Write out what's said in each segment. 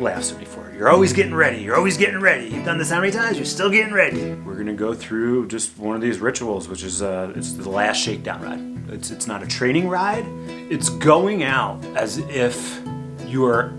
laughs at me for it. You're always getting ready. You're always getting ready. You've done this how many times? You're still getting ready. We're gonna go through just one of these rituals, which is it's the last shakedown ride. It's not a training ride. It's going out as if you are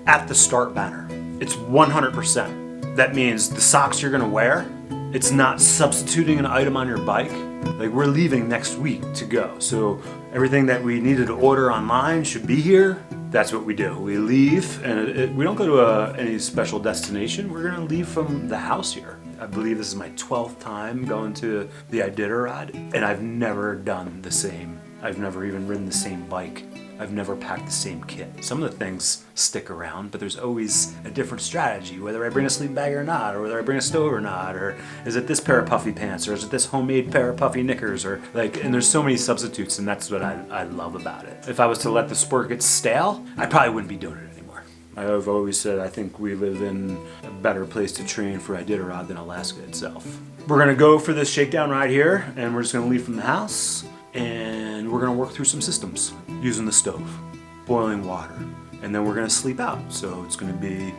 at the start banner. It's 100%. That means the socks you're gonna wear, it's not substituting an item on your bike. Like, we're leaving next week to go. So everything that we needed to order online should be here. That's what we do. We leave, and we don't go to any special destination. We're gonna leave from the house here. I believe this is my 12th time going to the Iditarod, and I've never done the same. I've never even ridden the same bike. I've never packed the same kit. Some of the things stick around, but there's always a different strategy, whether I bring a sleeping bag or not, or whether I bring a stove or not, or is it this pair of puffy pants, or is it this homemade pair of puffy knickers, or like, and there's so many substitutes, and that's what I love about it. If I was to let the sport get stale, I probably wouldn't be doing it anymore. I've always said I think we live in a better place to train for Iditarod than Alaska itself. We're gonna go for this shakedown ride here, and we're just gonna leave from the house, and we're gonna work through some systems using the stove, boiling water, and then we're gonna sleep out. So it's gonna be,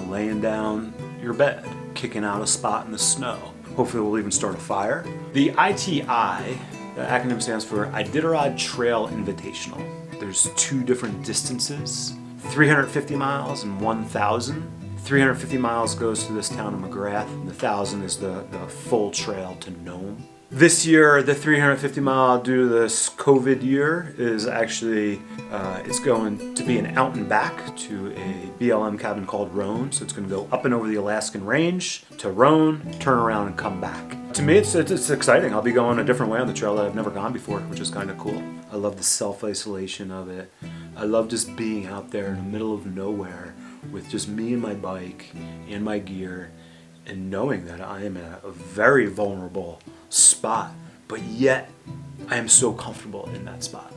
laying down your bed, kicking out a spot in the snow. Hopefully we'll even start a fire. The ITI, the acronym stands for Iditarod Trail Invitational. There's 2 different distances, 350 miles and 1,000. 350 miles goes to this town of McGrath, and the 1,000 is the full trail to Nome. This year, the 350 mile, due to this COVID year, is actually, it's going to be an out and back to a BLM cabin called Roan. So it's going to go up and over the Alaskan range to Roan, turn around and come back. To me, it's exciting. I'll be going a different way on the trail that I've never gone before, which is kind of cool. I love the self-isolation of it. I love just being out there in the middle of nowhere with just me and my bike and my gear, and knowing that I am at a very vulnerable spot, but yet I am so comfortable in that spot.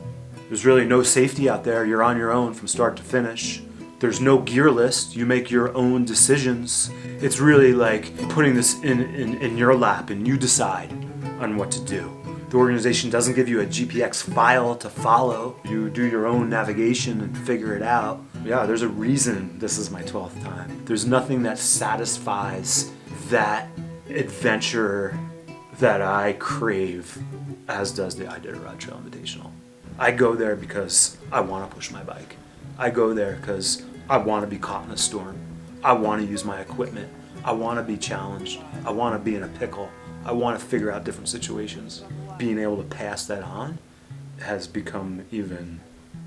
There's really no safety out there. You're on your own from start to finish. There's no gear list. You make your own decisions. It's really like putting this in your lap, and you decide on what to do. The organization doesn't give you a GPX file to follow. You do your own navigation and figure it out. Yeah, there's a reason this is my 12th time. There's nothing that satisfies that adventure that I crave as does the Iditarod Trail Invitational. I go there because I want to push my bike. I go there because I want to be caught in a storm. I want to use my equipment. I want to be challenged. I want to be in a pickle. I want to figure out different situations. Being able to pass that on has become even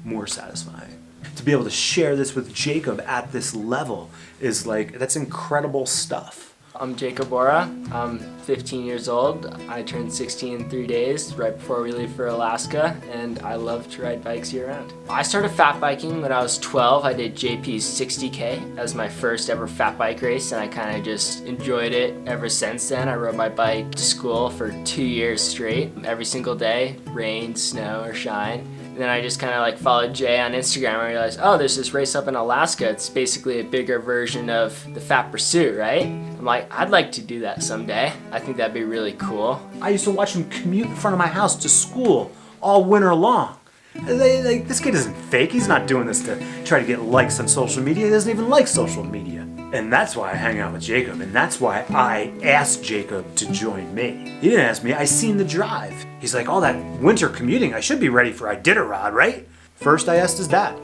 more satisfying. To be able to share this with Jacob at this level is like, that's incredible stuff. I'm Jacob Hora. I'm 15 years old. I turned 16 in 3 days right before we leave for Alaska, and I love to ride bikes year round. I started fat biking when I was 12. I did JP's 60K as my first ever fat bike race, and I kind of just enjoyed it ever since then. I rode my bike to school for 2 years straight, every single day, rain, snow, or shine. And then I just kind of like followed Jay on Instagram and realized, oh, there's this race up in Alaska. It's basically a bigger version of the Fat Pursuit, right? I'm like, I'd like to do that someday. I think that'd be really cool. I used to watch him commute in front of my house to school all winter long. This kid isn't fake. He's not doing this to try to get likes on social media. He doesn't even like social media. And that's why I hang out with Jacob, and that's why I asked Jacob to join me. He didn't ask me, I seen the drive. He's like, all that winter commuting, I should be ready for Iditarod, right? First I asked his dad,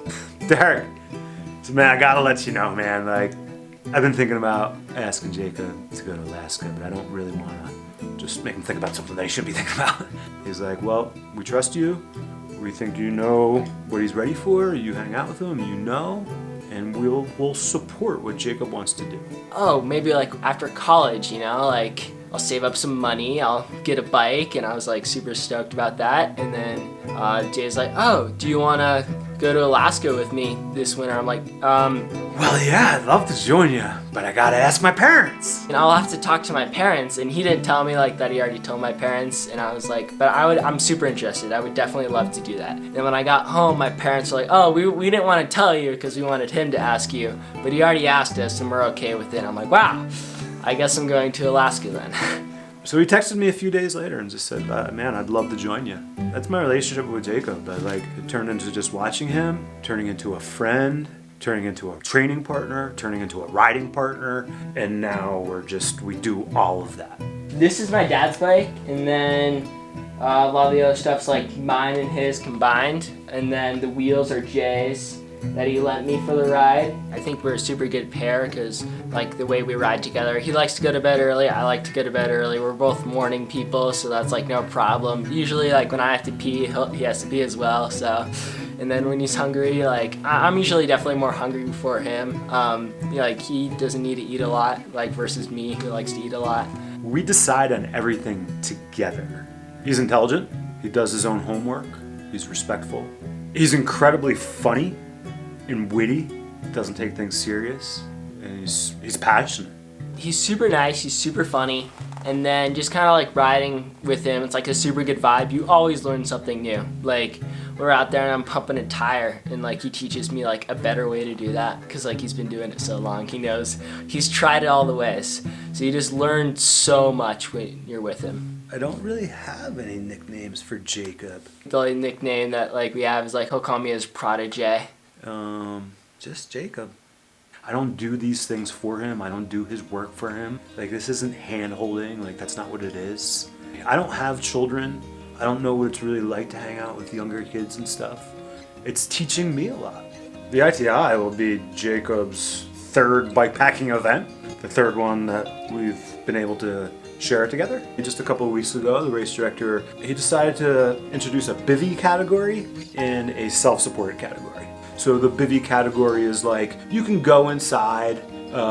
Derek. So man, I gotta let you know, man, like, I've been thinking about asking Jacob to go to Alaska, but I don't really wanna just make him think about something that he shouldn't be thinking about. He's like, well, we trust you. We think you know what he's ready for. You hang out with him, you know. And we'll support what Jacob wants to do. Oh, maybe like after college, like I'll save up some money, I'll get a bike, and I was like super stoked about that. And then Jay's like, oh, do you want to go to Alaska with me this winter? I'm like, well, yeah, I'd love to join you, but I gotta ask my parents. And I'll have to talk to my parents, and he didn't tell me like that he already told my parents, and I was like, but I'm super interested. I would definitely love to do that. And when I got home, my parents were like, oh, we didn't want to tell you because we wanted him to ask you, but he already asked us and we're okay with it. I'm like, wow, I guess I'm going to Alaska then. So he texted me a few days later and just said, man, I'd love to join you. That's my relationship with Jacob. It turned into just watching him, turning into a friend, turning into a training partner, turning into a riding partner, and now we do all of that. This is my dad's bike, and then a lot of the other stuff's like mine and his combined, and then the wheels are Jay's that he lent me for the ride. I think we're a super good pair because like the way we ride together, he likes to go to bed early, I like to go to bed early. We're both morning people, so that's like no problem. Usually like when I have to pee, he has to pee as well, so. And then when he's hungry, like I'm usually definitely more hungry before him. Like he doesn't need to eat a lot, like versus me who likes to eat a lot. We decide on everything together. He's intelligent, he does his own homework, he's respectful. He's incredibly funny and witty, doesn't take things serious, and he's passionate. He's super nice, he's super funny, and then just kind of like riding with him, it's like a super good vibe. You always learn something new. Like we're out there and I'm pumping a tire, and like he teaches me like a better way to do that because like he's been doing it so long. He knows, he's tried it all the ways. So you just learn so much when you're with him. I don't really have any nicknames for Jacob. The only nickname that like we have is like he'll call me his protege. Just Jacob. I don't do these things for him. I don't do his work for him. Like this isn't hand holding, like that's not what it is. I don't have children. I don't know what it's really like to hang out with younger kids and stuff. It's teaching me a lot. The ITI will be Jacob's third bikepacking event, the third one that we've been able to share it together. Just a couple of weeks ago, the race director, he decided to introduce a bivvy category and a self-supported category. So the bivvy category is like, you can go inside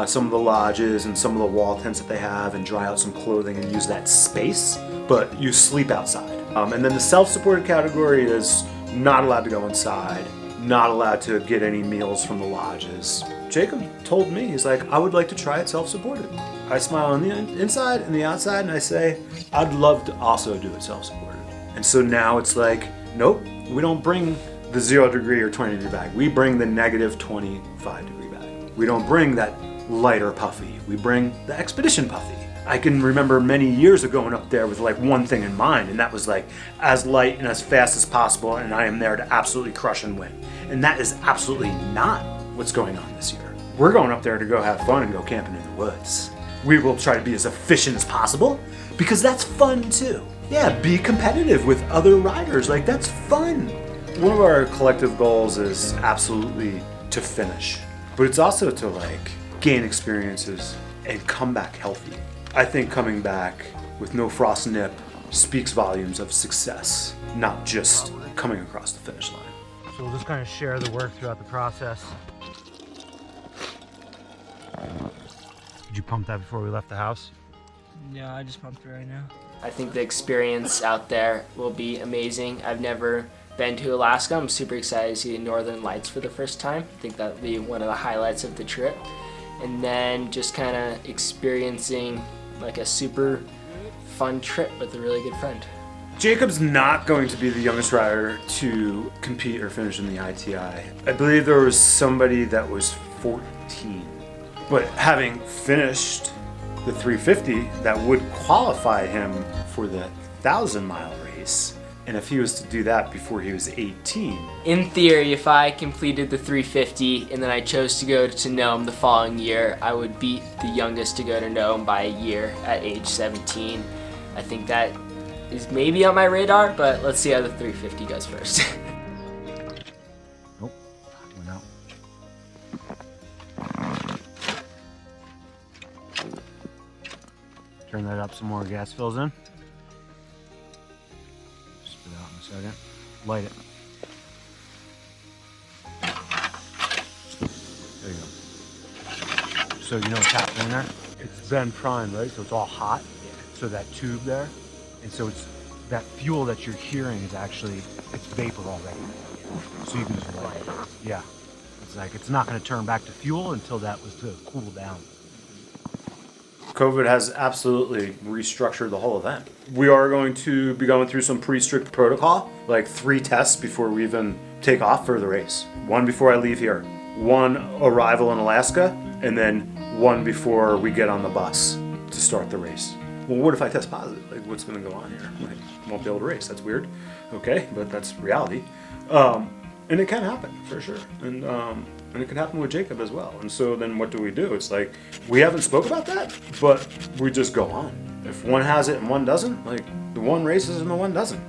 some of the lodges and some of the wall tents that they have and dry out some clothing and use that space, but you sleep outside. And then the self-supported category is not allowed to go inside, not allowed to get any meals from the lodges. Jacob told me, he's like, I would like to try it self-supported. I smile on the inside and the outside and I say, I'd love to also do it self-supported. And so now it's like, nope, we don't bring the 0 degree or 20 degree bag. We bring the negative 25 degree bag. We don't bring that lighter puffy. We bring the expedition puffy. I can remember many years ago going up there with like one thing in mind, and that was like as light and as fast as possible, and I am there to absolutely crush and win. And that is absolutely not what's going on this year. We're going up there to go have fun and go camping in the woods. We will try to be as efficient as possible because that's fun too. Yeah, be competitive with other riders, like that's fun. One of our collective goals is absolutely to finish, but it's also to like gain experiences and come back healthy. I think coming back with no frost nip speaks volumes of success, not just coming across the finish line. So we'll just kind of share the work throughout the process. Did you pump that before we left the house? Yeah, I just pumped it right now. I think the experience out there will be amazing. I've never been to Alaska. I'm super excited to see the Northern Lights for the first time. I think that'll be one of the highlights of the trip. And then just kind of experiencing like a super fun trip with a really good friend. Jacob's not going to be the youngest rider to compete or finish in the ITI. I believe there was somebody that was 14. But having finished the 350, that would qualify him for the 1,000-mile race. And if he was to do that before he was 18. In theory, if I completed the 350 and then I chose to go to Nome the following year, I would beat the youngest to go to Nome by a year at age 17. I think that is maybe on my radar, but let's see how the 350 goes first. Nope, went out. Turn that up some more, gas fills in. Spit out in a second. Light it. There you go. So you know what's happening there? It's been primed, right? So it's all hot. So that tube there, and so it's that fuel that you're hearing is actually, it's vapor already. So you can just light it. Yeah. It's like, it's not going to turn back to fuel until that was to cool down. COVID has absolutely restructured the whole event. We are going to be going through some pretty strict protocol, like 3 tests before we even take off for the race. 1 before I leave here, 1 arrival in Alaska, and then 1 before we get on the bus to start the race. Well, what if I test positive? Like, what's going to go on here? Like, I won't be able to race. That's weird. Okay, but that's reality. And it can happen, for sure. And And it could happen with Jacob as well. And so then what do? It's like, we haven't spoke about that, but we just go on. If one has it and one doesn't, like, the one races and the one doesn't.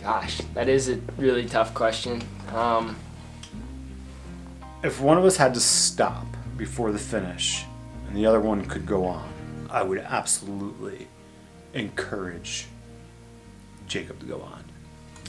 Gosh, that is a really tough question. If one of us had to stop before the finish and the other one could go on, I would absolutely encourage Jacob to go on.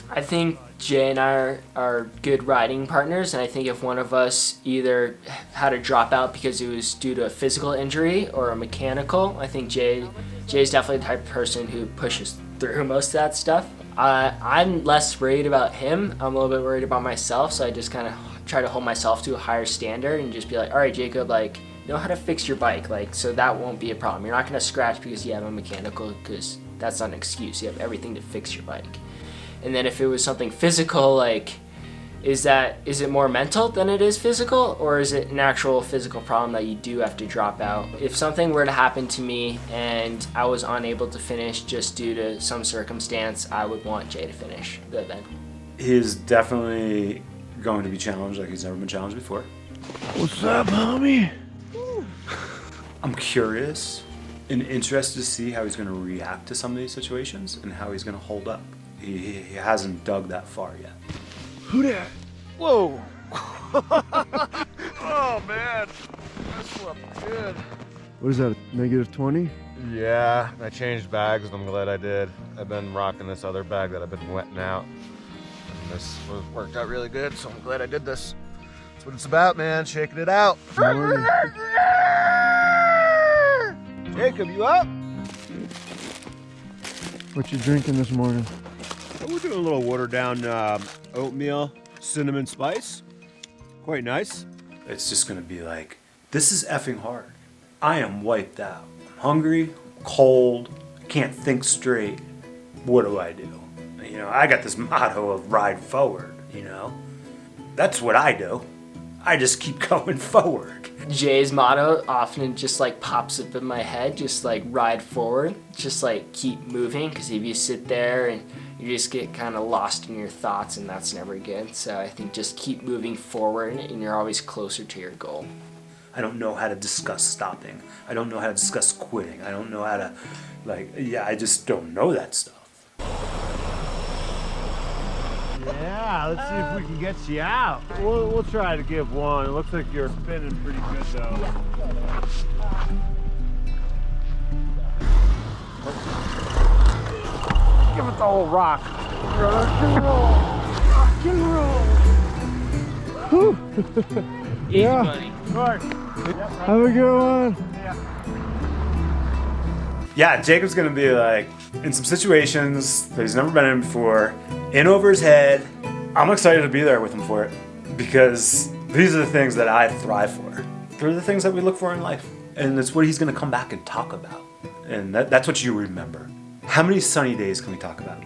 I think Jay and I are good riding partners, and I think if one of us either had to drop out because it was due to a physical injury or a mechanical, I think Jay's definitely the type of person who pushes through most of that stuff. I'm less worried about him. I'm a little bit worried about myself, so I just kind of try to hold myself to a higher standard and just be like, all right, Jacob, like, know how to fix your bike, like, so that won't be a problem. You're not going to scratch because you have a mechanical, because that's not an excuse. You have everything to fix your bike. And then if it was something physical, like, is it more mental than it is physical, or is it an actual physical problem that you do have to drop out? If something were to happen to me and I was unable to finish just due to some circumstance, I would want Jay to finish the event. He's definitely going to be challenged like he's never been challenged before. What's up, homie? I'm curious and interested to see how he's going to react to some of these situations and how he's going to hold up. He hasn't dug that far yet. Who that? Whoa! Oh man, that slept good. What is that? -20? Yeah, I changed bags and I'm glad I did. I've been rocking this other bag that I've been wetting out. And this worked out really good, so I'm glad I did this. That's what it's about, man, shaking it out. Jacob, you up? What you drinking this morning? We're doing a little watered down oatmeal, cinnamon spice. Quite nice. It's just going to be like, this is effing hard. I am wiped out. I'm hungry, cold, can't think straight. What do I do? You know, I got this motto of ride forward, you know? That's what I do. I just keep going forward. Jay's motto often just like pops up in my head, just like ride forward, just like keep moving, because if you sit there and you just get kind of lost in your thoughts, and that's never good. So I think just keep moving forward and you're always closer to your goal. I don't know how to discuss stopping. I don't know how to discuss quitting. I don't know how to, I just don't know that stuff. Yeah, let's see if we can get you out. We'll try to give one. It looks like you're spinning pretty good though. Give it the whole rock. Rock and roll. Rock and roll. Whew. Easy, buddy. Good. Have a good one. Yeah, Jacob's gonna be like, in some situations that he's never been in before, in over his head. I'm excited to be there with him for it, because these are the things that I thrive for. They're the things that we look for in life. And it's what he's gonna come back and talk about. And that's what you remember. How many sunny days can we talk about?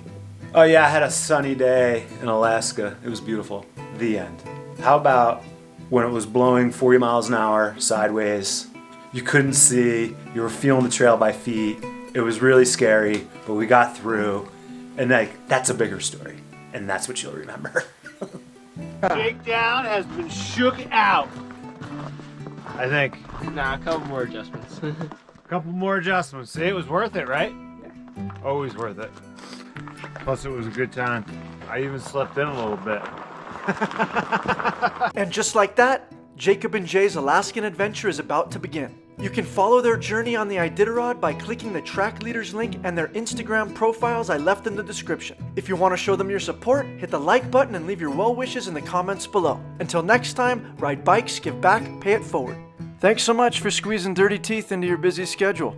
Oh yeah, I had a sunny day in Alaska. It was beautiful. The end. How about when it was blowing 40 miles an hour sideways? You couldn't see, you were feeling the trail by feet. It was really scary, but we got through. And that's a bigger story. And that's what you'll remember. Shakedown has been shook out. I think. Nah, a couple more adjustments. A couple more adjustments. See, it was worth it, right? Yeah. Always worth it. Plus, it was a good time. I even slept in a little bit. And just like that, Jacob and Jay's Alaskan adventure is about to begin. You can follow their journey on the Iditarod by clicking the track leaders link and their Instagram profiles I left in the description. If you want to show them your support, hit the like button and leave your well wishes in the comments below. Until next time, ride bikes, give back, pay it forward. Thanks so much for squeezing dirty teeth into your busy schedule.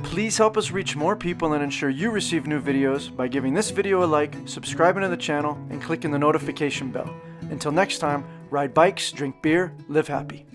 Please help us reach more people and ensure you receive new videos by giving this video a like, subscribing to the channel, and clicking the notification bell. Until next time, ride bikes, drink beer, live happy.